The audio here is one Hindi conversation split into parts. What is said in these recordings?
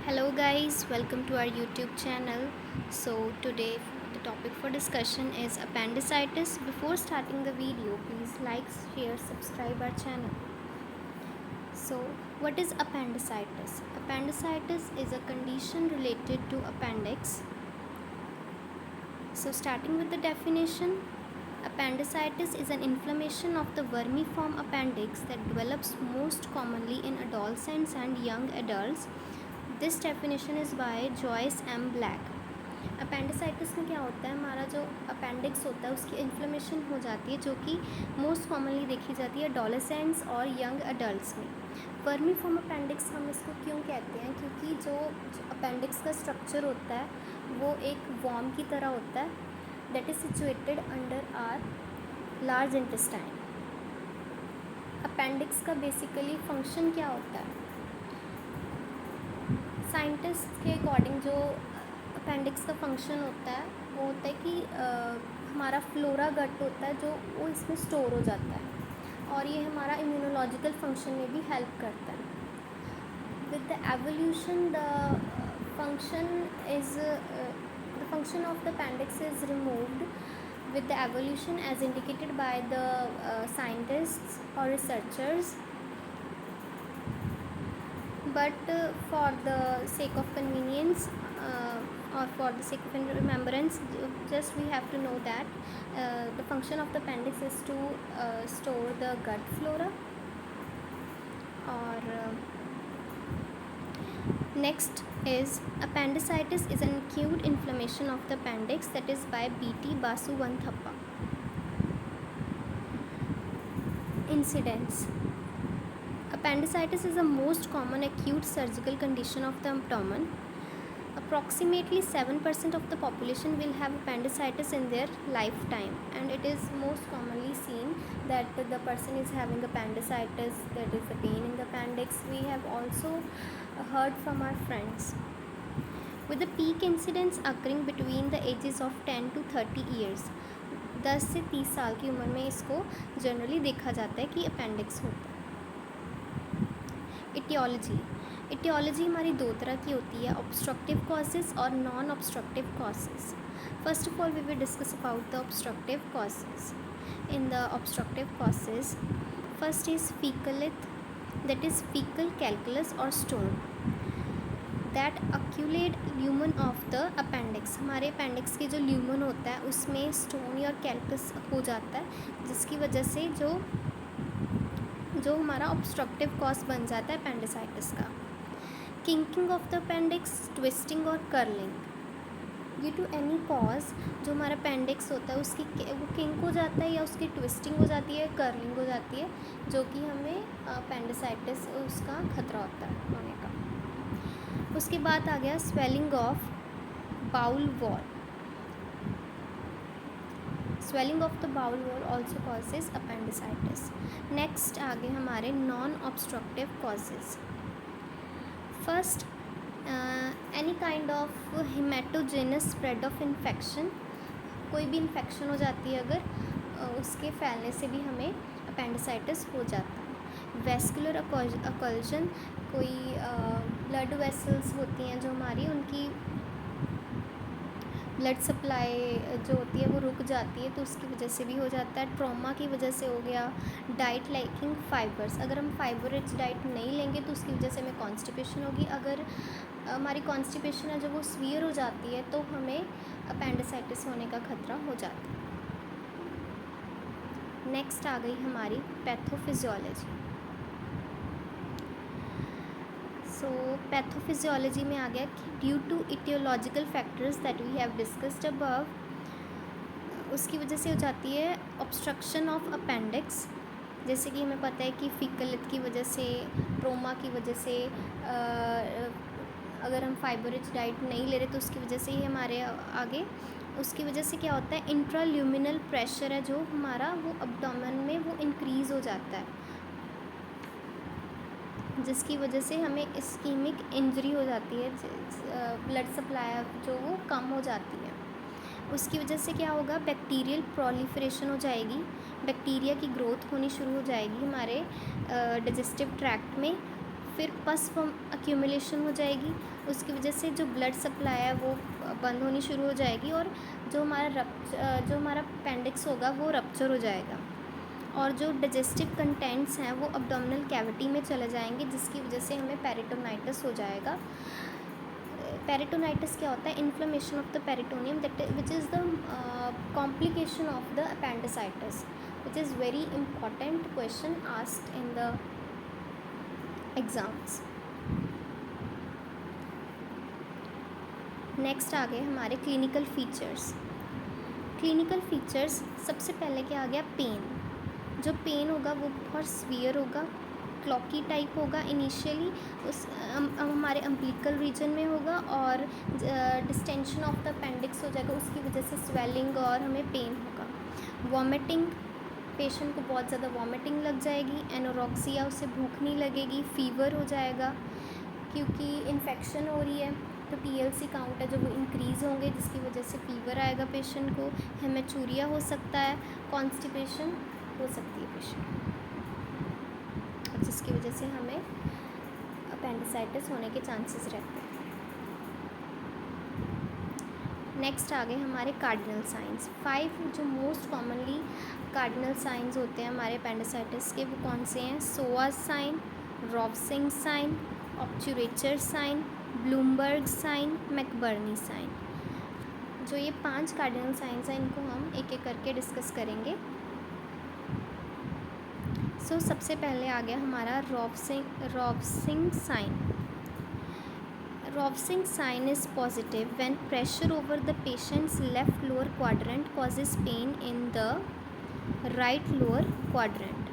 Hello guys, welcome to our YouTube channel. So today the topic for discussion is appendicitis. Before starting the video, please like, share, subscribe our channel. So what is appendicitis? Appendicitis is a condition related to appendix. So starting with the definition, appendicitis is an inflammation of the vermiform appendix that develops most commonly in adolescents and young adults. This definition is by Joyce M Black. Appendicitis में क्या होता है, हमारा जो अपेंडिक्स होता है उसकी इन्फ्लेमेशन हो जाती है, जो कि मोस्ट कॉमनली देखी जाती है एडोलेसेंट्स और यंग अडल्ट्स में। वर्मीफॉर्म अपेंडिक्स हम इसको क्यों कहते हैं, क्योंकि जो अपेंडिक्स का स्ट्रक्चर होता है वो एक वॉर्म की तरह होता है that is situated under our large intestine. Appendix का बेसिकली फंक्शन क्या होता है, साइंटिस्ट के अकॉर्डिंग जो अपेंडिक्स का फंक्शन होता है वो होता है कि हमारा फ्लोरा गट होता है जो वो इसमें स्टोर हो जाता है और ये हमारा इम्यूनोलॉजिकल फंक्शन में भी हेल्प करता है। With the evolution the function of the appendix is removed with the evolution as indicated by the scientists or researchers, but for the sake of convenience or for the sake of remembrance, just we have to know that the function of the appendix is to store the gut flora. Or next is appendicitis is an acute inflammation of the appendix that is by B.T. Basuvanthappa. Incidence. Appendicitis is the most common acute surgical condition of the abdomen. Approximately 7% of the population will have appendicitis in their lifetime, and it is most commonly seen that the person is having appendicitis, there is a pain in the appendix. We have also heard from our friends. With the peak incidence occurring between the ages of 10 to 30 years, 10 से 30 साल की उम्र में इसको जनरली देखा जाता है कि अपेंडिक्स होता है। इटियोलॉजी हमारी दो तरह की होती है, ऑब्स्ट्रक्टिव कॉजेज़ और non obstructive causes. First of all we will discuss about the obstructive causes. In the obstructive causes first is fecolith, that is fecal calculus और stone that occlude lumen of the appendix. हमारे अपेंडिक्स के जो ल्यूमन होता है उसमें स्टोन और कैलकुलस हो जाता है, जिसकी वजह से जो हमारा ऑब्स्ट्रक्टिव कॉज बन जाता है अपेंडिसाइटिस का। Kinking of the appendix, twisting और curling due to any cause. जो हमारा अपेंडिक्स होता है उसकी वो किंक हो जाता है या उसकी ट्विस्टिंग हो जाती है, कर्लिंग हो जाती है, जो कि हमें अपेंडिसाइटिस उसका खतरा होता है होने का। उसके बाद आ गया swelling of bowel wall. Swelling of the bowel wall also causes appendicitis. Next आगे हमारे non obstructive causes. First, any kind of haematogenous spread of infection. कोई भी इन्फेक्शन हो जाती है अगर उसके फैलने से भी हमें अपेंडिसाइटिस हो जाता है। वेस्कुलर अकल्जन, कोई ब्लड वेसल्स होती हैं जो हमारी, उनकी ब्लड सप्लाई जो होती है वो रुक जाती है तो उसकी वजह से भी हो जाता है। ट्रॉमा की वजह से हो गया। डाइट लाइकिंग फाइबर्स, अगर हम फाइबर रिच डाइट नहीं लेंगे तो उसकी वजह से हमें कॉन्स्टिपेशन होगी। अगर हमारी कॉन्स्टिपेशन है जो वो सीवियर हो जाती है तो हमें अपेंडिसाइटिस होने का खतरा हो जाता है। नेक्स्ट आ गई हमारी पैथोफिजियोलॉजी। सो पैथोफिजियोलॉजी में आ गया कि due to aetiological factors that we have discussed above, उसकी वजह से हो जाती है ऑब्स्ट्रक्शन ऑफ अपेंडिक्स। जैसे कि हमें पता है कि फीकलिथ की वजह से, ट्रोमा की वजह से, अगर हम फाइबर रिच डाइट नहीं ले रहे तो उसकी वजह से ही हमारे आगे, उसकी वजह से क्या होता है, इंट्राल्यूमिनल प्रेशर है जो हमारा वो अब्डोमेन में वो इंक्रीज़ हो जाता है, जिसकी वजह से हमें इस्कीमिक इंजरी हो जाती है, ब्लड सप्लाई जो वो कम हो जाती है। उसकी वजह से क्या होगा, बैक्टीरियल प्रोलिफरेशन हो जाएगी, बैक्टीरिया की ग्रोथ होनी शुरू हो जाएगी हमारे डाइजेस्टिव ट्रैक्ट में। फिर पस फॉर्म अक्यूमुलेशन हो जाएगी, उसकी वजह से जो ब्लड सप्लाई है वो बंद होनी शुरू हो जाएगी और जो हमारा अपेंडिक्स होगा वो रप्चर हो जाएगा और जो डाइजेस्टिव कंटेंट्स हैं वो अब्डोमिनल कैविटी में चले जाएंगे, जिसकी वजह से हमें पेरिटोनाइटिस हो जाएगा। पेरिटोनाइटिस क्या होता है? Inflammation of the peritoneum that which is the complication of the appendicitis, which is very important question asked in the exams. Next आ गए हमारे क्लिनिकल फीचर्स। क्लिनिकल फीचर्स सबसे पहले क्या आ गया? पेन। जो पेन होगा वो बहुत सीवियर होगा, क्लॉकी टाइप होगा इनिशियली, उस हमारे अम्बिलिकल रीजन में होगा और डिस्टेंशन ऑफ द अपेंडिक्स हो जाएगा, उसकी वजह से स्वेलिंग और हमें पेन होगा। वॉमिटिंग, पेशेंट को बहुत ज़्यादा वॉमिटिंग लग जाएगी। एनोरेक्सिया, उसे भूख नहीं लगेगी। फीवर हो जाएगा क्योंकि इन्फेक्शन हो रही है तो TLC काउंट है जो वो इंक्रीज़ होंगे, जिसकी वजह से फीवर आएगा पेशेंट को। हेमेचूरिया हो सकता है, कॉन्स्टिपेशन हो सकती है पेशेंट, जिसकी वजह से हमें अपेंडिसाइटिस होने के चांसेस रहते हैं। नेक्स्ट आ गए हमारे कार्डिनल साइंस। 5 जो मोस्ट कॉमनली कार्डिनल साइंस होते हैं हमारे अपेंडिसाइटिस के, वो कौन से हैं? Psoas sign, Rovsing sign, obturator sign, Blumberg sign, McBurney sign. जो ये 5 कार्डिनल साइंस हैं इनको हम एक एक करके डिस्कस करेंगे। सबसे पहले आ गया हमारा Rovsing sign. Rovsing sign is positive when pressure over the patient's left lower quadrant causes pain in the right lower quadrant.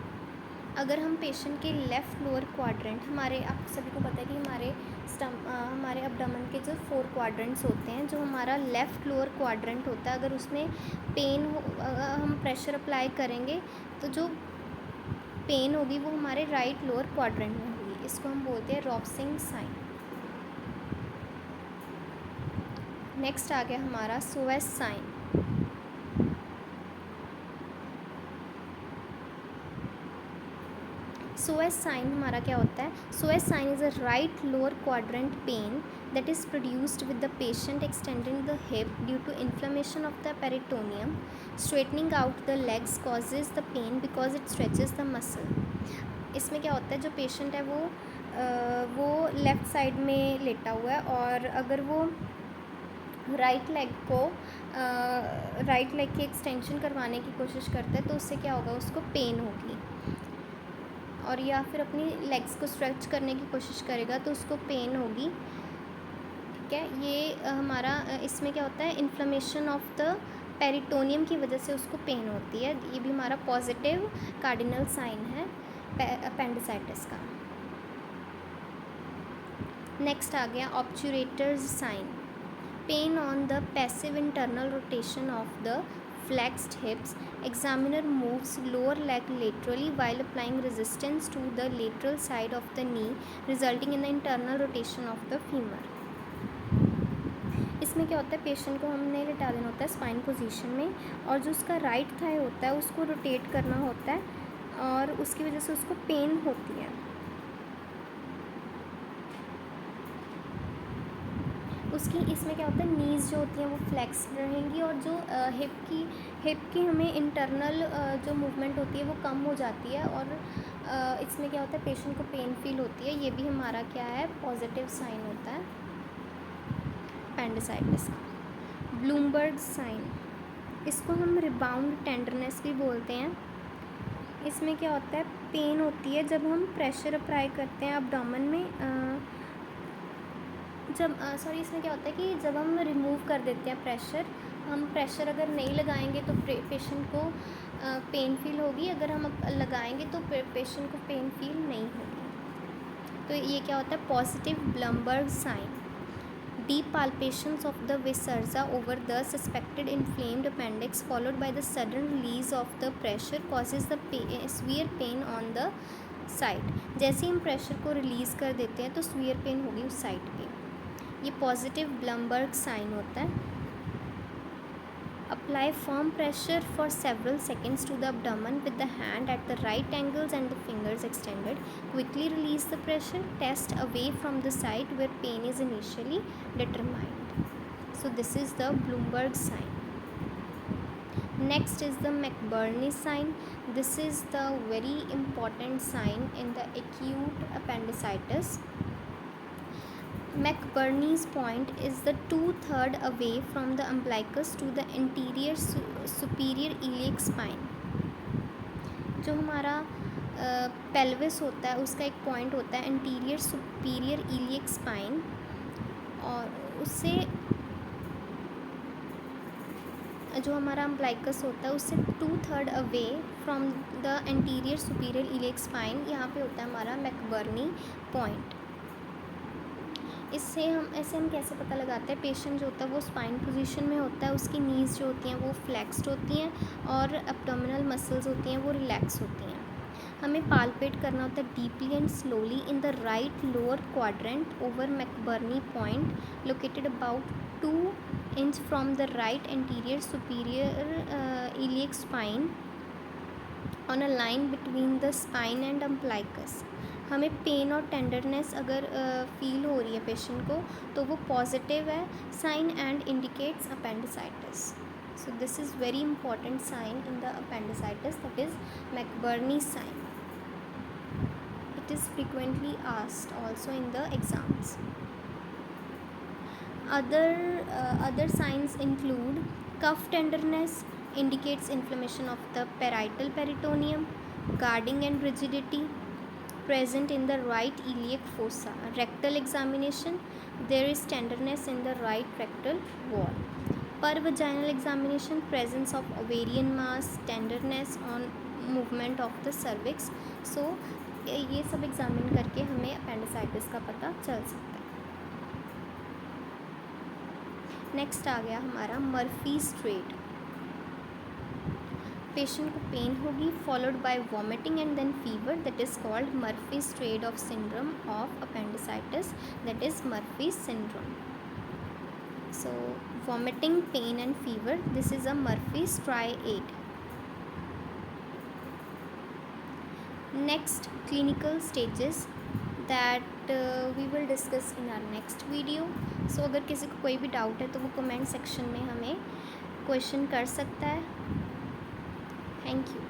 अगर हम पेशेंट के लेफ़्ट लोअर क्वाड्रेंट, हमारे आप सभी को पता है कि हमारे अब्डोमेन के जो 4 क्वाड्रेंट्स होते हैं, जो हमारा लेफ़्ट लोअर क्वाड्रेंट होता है, अगर उसमें पेन हो, हम प्रेशर अप्लाई करेंगे तो जो पेन होगी वो हमारे राइट लोअर क्वाड्रेंट में होगी। इसको हम बोलते हैं रॉब्सिंग साइन। नेक्स्ट आ गया हमारा सोएज साइन। सोएज साइन हमारा क्या होता है? Psoas sign is a right lower quadrant pain that is produced with the patient extending the hip due to inflammation of the peritoneum. Straightening out the legs causes the pain because it stretches the muscle. इसमें क्या होता है? जो पेशेंट है वो लेफ़्ट साइड में लेटा हुआ है और अगर वो राइट लेग की एक्सटेंशन करवाने की कोशिश करता है तो उससे क्या होगा? उसको पेन होगी। और या फिर अपनी लेग्स को स्ट्रेच करने की कोशिश करेगा तो उसको पेन होगी। ठीक है, ये हमारा इसमें क्या होता है? इन्फ्लेमेशन ऑफ द पेरिटोनियम की वजह से उसको पेन होती है। ये भी हमारा पॉजिटिव कार्डिनल साइन है अपेंडिसाइटिस का। नेक्स्ट आ गया obturator's sign. Pain on the passive internal rotation of the flexed hips. Examiner moves lower leg laterally while applying resistance to the lateral side of the knee, resulting in the internal rotation of the femur. इसमें क्या होता है? पेशेंट को हमने लेटा देना होता है स्पाइन पोजीशन में और जो उसका राइट थाई होता है उसको रोटेट करना होता है और उसकी वजह से उसको पेन होती है। उसकी इसमें क्या होता है? नीज़ जो होती हैं वो फ्लेक्स रहेंगी और जो हिप की हमें इंटरनल जो मूवमेंट होती है वो कम हो जाती है और इसमें क्या होता है? पेशेंट को पेन फील होती है। ये भी हमारा क्या है? पॉजिटिव साइन होता है अपेंडिसाइटिस का। ब्लूमबर्ग साइन, इसको हम रिबाउंड टेंडरनेस भी बोलते हैं। इसमें क्या होता है? पेन होती है जब हम प्रेशर अप्लाई करते हैं अब्डोमेन में, इसमें क्या होता है कि जब हम रिमूव कर देते हैं प्रेशर, हम प्रेशर अगर नहीं लगाएंगे तो पेशेंट को पेन फील होगी, अगर हम लगाएंगे तो पेशेंट को पेन फील नहीं होगी। तो ये क्या होता है? Positive Blumberg sign. Deep palpations of the viscera over the suspected inflamed appendix followed by the sudden release of the pressure causes the severe pain on the site. जैसे ही हम प्रेशर को रिलीज़ कर देते हैं तो severe पेन होगी उस साइट पे। ये पॉजिटिव ब्लूमबर्ग साइन होता है Apply firm pressure for several seconds to the abdomen with the hand at the right angles and the fingers extended. Quickly release the pressure. Test away from the site where pain is initially determined. So this is the Bloomberg sign. Next is the McBurney sign. This is the very important sign in the acute appendicitis. McBurney's point is the 2/3 away from the umbilicus to the anterior superior iliac spine. जो हमारा पेल्विस होता है उसका एक पॉइंट होता है एंटीरियर सुपीरियर इलियक स्पाइन, और उससे जो हमारा अम्ब्लाइकस होता है उससे 2/3 away from the anterior superior iliac spine यहाँ पे होता है हमारा मैकबर्नी पॉइंट. इससे हम कैसे पता लगाते हैं? पेशेंट जो होता है वो स्पाइन पोजीशन में होता है, उसकी नीज़ जो होती हैं वो फ्लेक्स्ड होती हैं और एब्डोमिनल मसल्स होती हैं वो रिलैक्स होती हैं. हमें पालपेट करना होता है deeply and slowly in the right lower quadrant over McBurney point located about 2 inch from the right anterior superior iliac spine on a line between the spine and umbilicus. हमें पेन और टेंडरनेस अगर फील हो रही है पेशेंट को तो वो पॉजिटिव है sign and indicates appendicitis. So this is very important sign in the appendicitis, that is McBurney sign. It is frequently asked also in the exams. Other signs include cuff tenderness, indicates inflammation of the parietal peritoneum, guarding and rigidity present in the right iliac fossa. Rectal examination, there is tenderness in the right rectal wall. Per vaginal examination, presence of ovarian mass, tenderness on movement of the cervix. So ये सब एग्जामिन करके हमें अपेंडिसाइटिस का पता चल सकता है. नेक्स्ट आ गया हमारा मर्फी स्ट्रेट. पेशेंट को पेन होगी followed by vomiting and then fever, that is called Murphy straight of syndrome of appendicitis, that is Murphy syndrome. So vomiting, pain and fever, this is a Murphy's triad. Next, clinical stages that we will discuss in our next video. So अगर किसी को कोई भी डाउट है तो वो कमेंट सेक्शन में हमें क्वेश्चन कर सकता है. Thank you.